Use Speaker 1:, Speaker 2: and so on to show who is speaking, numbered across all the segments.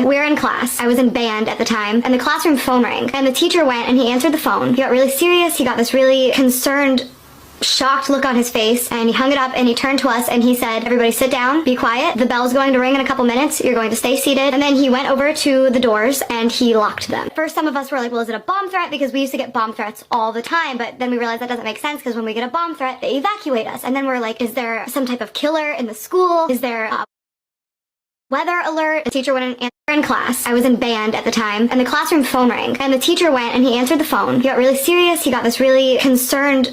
Speaker 1: We were in class. I was in band at the time, and the classroom phone rang, and the teacher went and he answered the phone. He got really serious. He got this really concerned, shocked look on his face, and he hung it up and he turned to us and he said, "Everybody sit down, be quiet. The bell's going to ring in a couple minutes. You're going to stay seated." And then he went over to the doors and he locked them. First, some of us were like, well, is it a bomb threat? Because we used to get bomb threats all the time, but then we realized that doesn't make sense because when we get a bomb threat, they evacuate us. And then we're like, is there some type of killer in the school? Is there a weather alert? The teacher wouldn't answer. In class. I was in band at the time, and the classroom phone rang, and the teacher went and he answered the phone. He got really serious. He got this really concerned,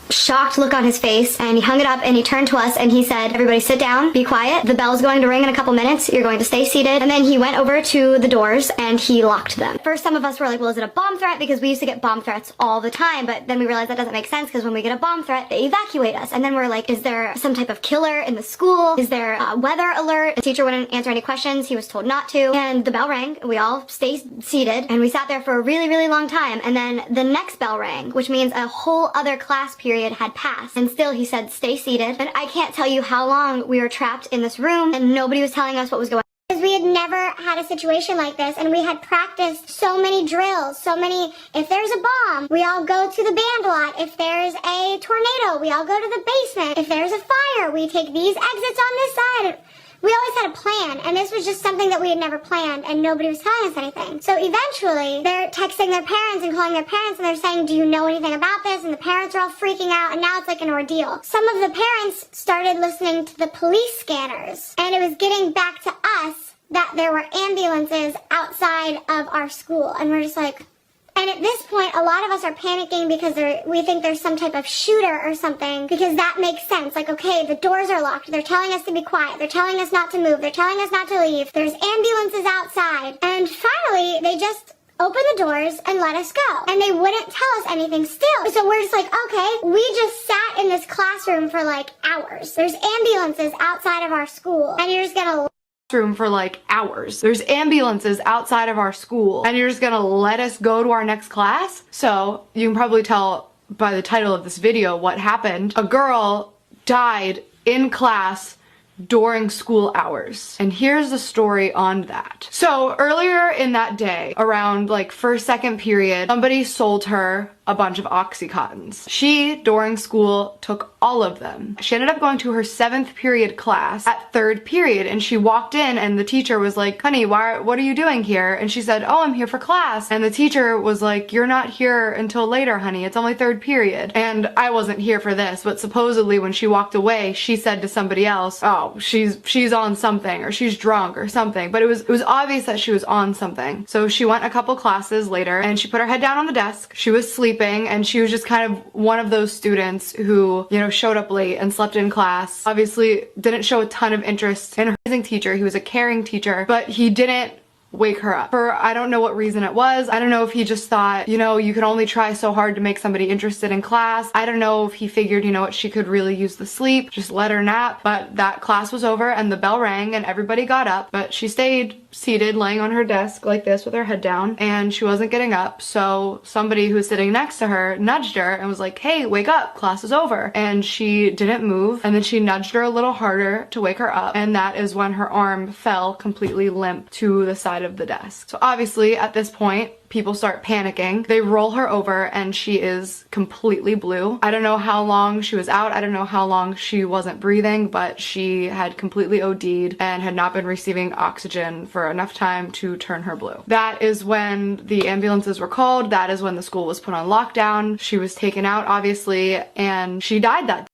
Speaker 1: shocked look on his face, and he hung it up and he turned to us and he said, "Everybody sit down, be quiet. The bell's going to ring in a couple minutes. You're going to stay seated." And then he went over to the doors and he locked them. First, some of us were like, well, is it a bomb threat? Because we used to get bomb threats all the time, but then we realized that doesn't make sense because when we get a bomb threat, they evacuate us. And then we're like, is there some type of killer in the school? Is there a weather alert? The teacher wouldn't answer any questions. He was told not to. And the bell rang. We all stayed seated and we sat there for a really, really long time. And then the next bell rang, which means a whole other class period had passed. And still he said, "Stay seated." And I can't tell you how long we were trapped in this room and nobody was telling us what was going on.
Speaker 2: Because we had never had a situation like this, and we had practiced so many drills, if there's a bomb, we all go to the band lot. If there's a tornado, we all go to the basement. If there's a fire, we take these exits on this side. We always had a plan, and this was just something that we had never planned, and nobody was telling us anything. So eventually, they're texting their parents and calling their parents, and they're saying, "Do you know anything about this?" And the parents are all freaking out, and now it's like an ordeal. Some of the parents started listening to the police scanners, and it was getting back to us that there were ambulances outside of our school, and we're just like... And at this point, a lot of us are panicking because we think there's some type of shooter or something, because that makes sense. Like, okay, the doors are locked. They're telling us to be quiet. They're telling us not to move. They're telling us not to leave. There's ambulances outside. And finally, they just opened the doors and let us go. And they wouldn't tell us anything still. So we're just like, okay, we just sat in this classroom for like hours. There's ambulances outside of our school. And you're just gonna...
Speaker 3: room for like hours. There's ambulances outside of our school and you're just gonna let us go to our next class? So you can probably tell by the title of this video what happened. A girl died in class during school hours. And here's the story on that. So earlier in that day, around like first, second period, somebody sold her a bunch of Oxycontins. She, during school, took all of them. She ended up going to her 7th period class at 3rd period, and she walked in and the teacher was like, "Honey, what are you doing here?" And she said, "Oh, I'm here for class." And the teacher was like, "You're not here until later, honey. It's only 3rd period." And I wasn't here for this, but supposedly when she walked away, she said to somebody else, "Oh, she's on something," or "She's drunk," or something. But it was obvious that she was on something. So she went a couple classes later and she put her head down on the desk. She was sleeping, and she was just kind of one of those students who, you know, showed up late and slept in class. Obviously didn't show a ton of interest in her amazing teacher. He was a caring teacher, but he didn't wake her up. For I don't know what reason it was. I don't know if he just thought, you know, you can only try so hard to make somebody interested in class. I don't know if he figured, you know what, she could really use the sleep, just let her nap. But that class was over and the bell rang and everybody got up, but she stayed seated laying on her desk like this with her head down, and she wasn't getting up. So somebody who was sitting next to her nudged her and was like, "Hey, wake up, class is over." And she didn't move, and then she nudged her a little harder to wake her up, and that is when her arm fell completely limp to the side of the desk. So obviously at this point, people start panicking. They roll her over and she is completely blue. I don't know how long she was out. I don't know how long she wasn't breathing, but she had completely OD'd and had not been receiving oxygen for enough time to turn her blue. That is when the ambulances were called. That is when the school was put on lockdown. She was taken out, obviously, and she died that day.